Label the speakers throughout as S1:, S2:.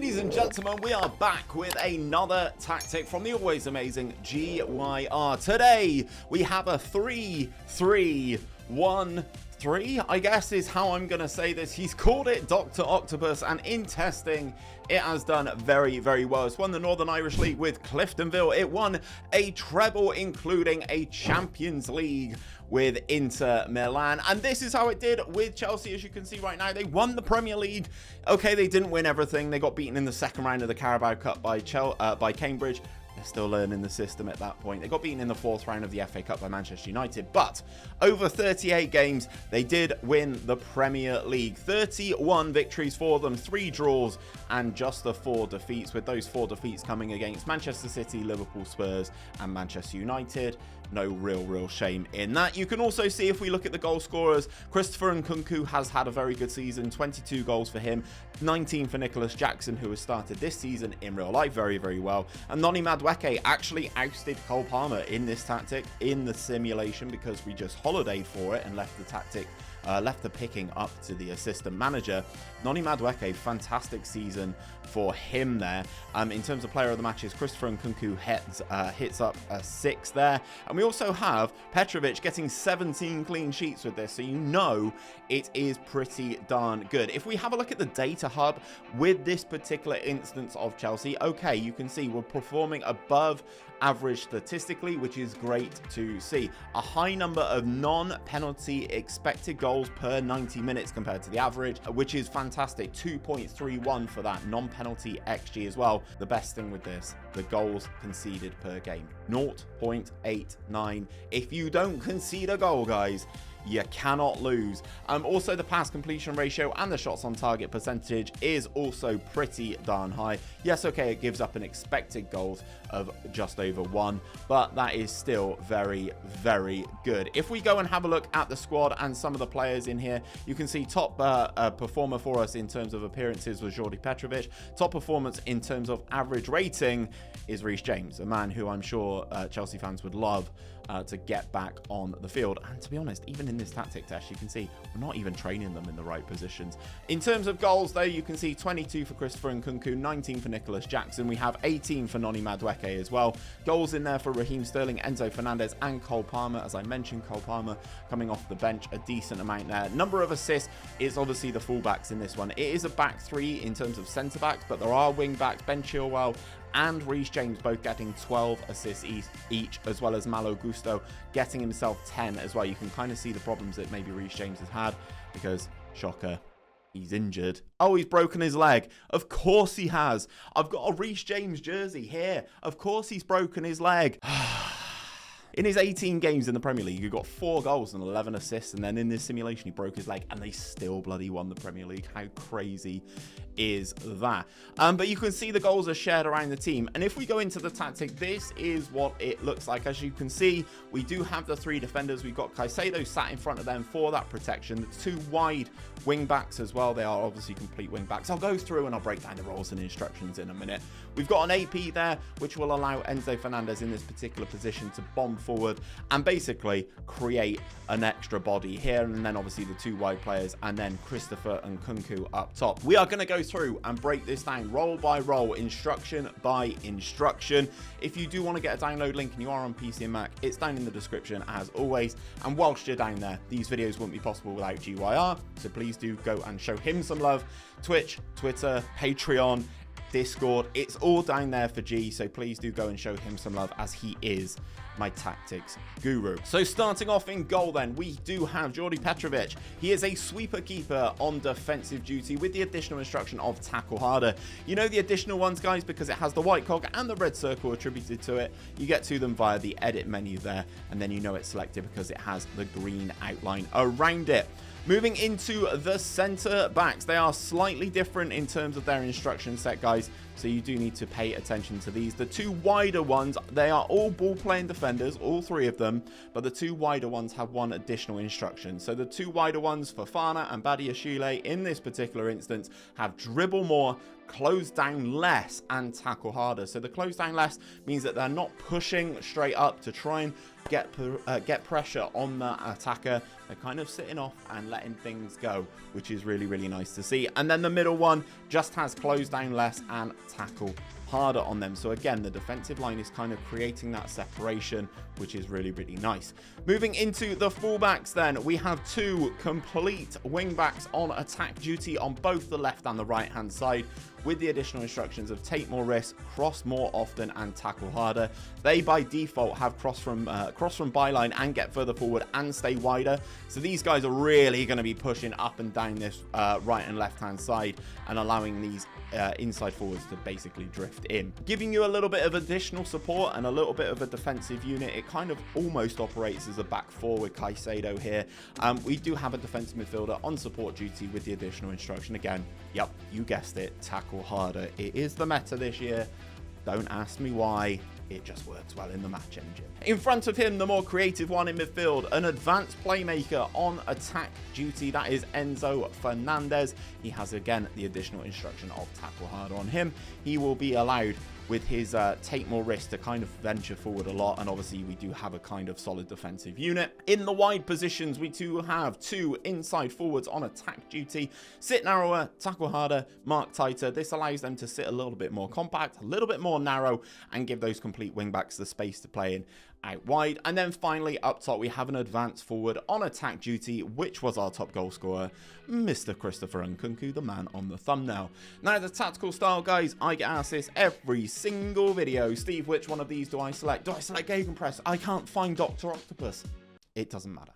S1: Ladies and gentlemen, we are back with another tactic from the always amazing GYR. Today, we have a 3-3-1-3, I guess is how I'm going to say this. He's called it Dr. Octopus, and in testing, it has done very, very well. It's won the Northern Irish League with Cliftonville. It won a treble, including a Champions League with Inter Milan. And this is how it did with Chelsea, as you can see right now. They won the Premier League. Okay, they didn't win everything. They got beaten in the second round of the Carabao Cup by Cambridge. They're still learning the system at that point. They got beaten in the fourth round of the FA Cup by Manchester United, but over 38 games, they did win the Premier League. 31 victories for them, 3 draws, and just the 4 defeats, with those 4 defeats coming against Manchester City, Liverpool, Spurs, and Manchester United. No real shame in that. You can also see, if we look at the goal scorers, Christopher Nkunku has had a very good season, 22 goals for him, 19 for Nicholas Jackson, who has started this season in real life very, very well. And Noni Madueke actually ousted Cole Palmer in this tactic, in the simulation, because we just holidayed for it and left the tactic, left the picking up to the assistant manager. Noni Madueke, fantastic season for him there. In terms of player of the matches, Christopher Nkunku hits up a 6 there. And we also have Petrovic getting 17 clean sheets with this, so you know it is pretty darn good. If we have a look at the data hub with this particular instance of Chelsea, okay, you can see we're performing above average statistically, which is great to see. A high number of non-penalty expected goals per 90 minutes compared to the average, which is fantastic. 2.31 for that non-penalty XG as well. The best thing with this, the goals conceded per game, 0.89. If you don't concede a goal, guys, you cannot lose. Also, the pass completion ratio and the shots on target percentage is also pretty darn high. Yes, okay, it gives up an expected goals of just over 1, but that is still very, very good. If we go and have a look at the squad and some of the players in here, you can see top performer for us in terms of appearances was Jordi Petrovic. Top performance in terms of average rating is Reece James, a man who I'm sure Chelsea fans would love to get back on the field. And to be honest, even in this tactic test, you can see we're not even training them in the right positions. In terms of goals, though, you can see 22 for Christopher Nkunku, 19 for Nicholas Jackson. We have 18 for Noni Madueke as well. Goals in there for Raheem Sterling, Enzo Fernandez, and Cole Palmer. As I mentioned, Cole Palmer coming off the bench, a decent amount there. Number of assists is obviously the fullbacks in this one. It is a back 3 in terms of centre backs, but there are wing backs, Ben Chilwell and Reece James both getting 12 assists each, as well as Malo Gusto getting himself 10 as well. You can kind of see the problems that maybe Reece James has had, because, shocker, he's injured. Oh, he's broken his leg. Of course he has. I've got a Reece James jersey here. Of course he's broken his leg. In his 18 games in the Premier League, he got 4 goals and 11 assists, and then in this simulation, he broke his leg, and they still bloody won the Premier League. How crazy is that? But you can see the goals are shared around the team, and if we go into the tactic, this is what it looks like. As you can see, we do have the 3 defenders. We've got Caicedo sat in front of them for that protection. The 2 wide wing backs as well. They are obviously complete wing backs. I'll go through and I'll break down the roles and instructions in a minute. We've got an AP there, which will allow Enzo Fernandez in this particular position to bomb forward and basically create an extra body here, and then obviously the 2 wide players, and then Christopher Nkunku up top. We are going to go through and break this down role by role, instruction by instruction. If you do want to get a download link and you are on PC and Mac, it's down in the description as always. And whilst you're down there, these videos wouldn't be possible without GYR, so please do go and show him some love. Twitch, Twitter, Patreon, Discord, it's all down there for G, so please do go and show him some love, as he is my tactics guru. So starting off in goal then, we do have Jordi Petrovic. He is a sweeper keeper on defensive duty with the additional instruction of tackle harder. You know the additional ones, guys, because it has the white cog and the red circle attributed to it. You get to them via the edit menu there, and then you know it's selected because it has the green outline around it. Moving into the centre backs, they are slightly different in terms of their instruction set, guys, so you do need to pay attention to these. The 2 wider ones, they are all ball playing defenders, all 3 of them, but the 2 wider ones have 1 additional instruction. So the 2 wider ones for Fana and 𝘼𝙗𝙤𝙪 in this particular instance have dribble more, close down less, and tackle harder. So the close down less means that they're not pushing straight up to try and get pressure on the attacker. They're kind of sitting off and letting things go, which is really, really nice to see. And then the middle one just has close down less and tackle harder on them. So again, the defensive line is kind of creating that separation, which is really, really nice. Moving into the fullbacks then, we have two complete wingbacks on attack duty on both the left and the right hand side, with the additional instructions of take more risks, cross more often, and tackle harder. They by default have cross from byline and get further forward and stay wider. So these guys are really going to be pushing up and down this right and left hand side and allowing these inside forwards to basically drift in, giving you a little bit of additional support and a little bit of a defensive unit. It kind of almost operates as a back four with Caicedo here. We do have a defensive midfielder on support duty with the additional instruction again. Yep, you guessed it, tackle harder. It is the meta this year. Don't ask me why. It just works well in the match engine. In front of him, the more creative one in midfield, an advanced playmaker on attack duty. That is 𝘼𝙗𝙤𝙪𝙩. He has, again, the additional instruction of tackle harder on him. He will be allowed with his take more risk to kind of venture forward a lot, and obviously we do have a kind of solid defensive unit. In the wide positions, we do have two inside forwards on attack duty. Sit narrower, tackle harder, mark tighter. This allows them to sit a little bit more compact, a little bit more narrow, and give those complete wingbacks the space to play in out wide. And then finally up top, we have an advanced forward on attack duty, which was our top goal scorer, Mr. Christopher Nkunku, the man on the thumbnail. Now, the tactical style, guys, I get asked this every single video. Steve, which one of these do I select? Do I select Gegenpress? I can't find Dr. Octopus. It doesn't matter.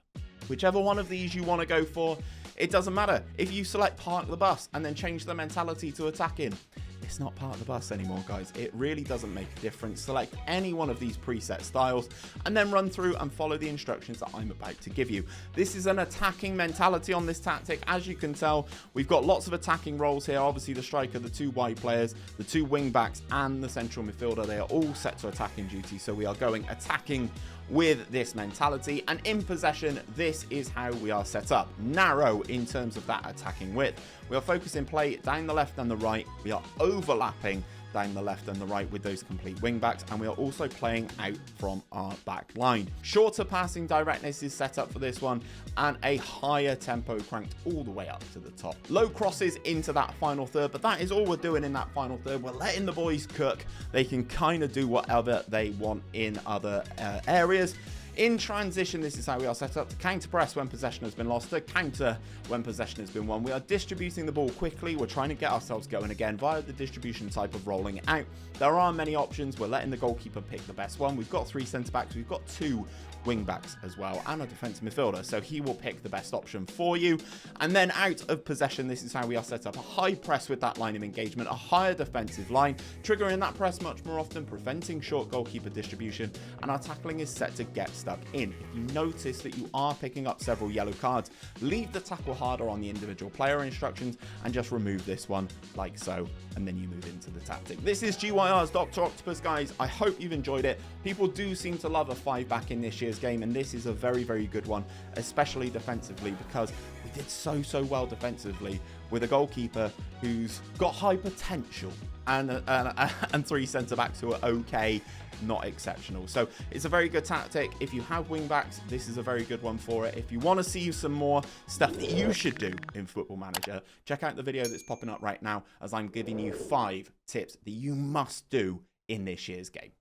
S1: Whichever one of these you want to go for, it doesn't matter. If you select park the bus and then change the mentality to attacking, it's not part of the bus anymore, guys. It really doesn't make a difference. Select any one of these preset styles and then run through and follow the instructions that I'm about to give you. This is an attacking mentality on this tactic. As you can tell, we've got lots of attacking roles here. Obviously, the striker, the two wide players, the two wing backs, and the central midfielder. They are all set to attacking duty. So we are going attacking with this mentality, and in possession, this is how we are set up. Narrow in terms of that attacking width. We are focusing play down the left and the right. We are overlapping down the left and the right with those complete wing backs, and we are also playing out from our back line. Shorter passing directness is set up for this one, and a higher tempo cranked all the way up to the top. Low crosses into that final third, but that is all we're doing in that final third. We're letting the boys cook. They can kind of do whatever they want in other areas. In transition, this is how we are set up: to counter press when possession has been lost, to counter when possession has been won. We are distributing the ball quickly. We're trying to get ourselves going again via the distribution type of rolling out. There are many options. We're letting the goalkeeper pick the best one. We've got 3 centre backs. We've got 2 wing backs as well, and a defensive midfielder, so he will pick the best option for you. And then out of possession, this is how we are set up: a high press with that line of engagement, a higher defensive line, triggering that press much more often, preventing short goalkeeper distribution, and our tackling is set to get stuck in. If you notice that you are picking up several yellow cards, leave the tackle harder on the individual player instructions and just remove this one like so, and then you move into the tactic. This is GYR's Dr. Octopus, guys. I hope you've enjoyed it. People do seem to love a 5-back in this year's game, and this is a very, very good one, especially defensively, because we did so well defensively with a goalkeeper who's got high potential and 3 centre backs who are okay, not exceptional. So it's a very good tactic. If you have wing backs, this is a very good one for it. If you want to see some more stuff that you should do in Football Manager, check out the video that's popping up right now, as I'm giving you 5 tips that you must do in this year's game.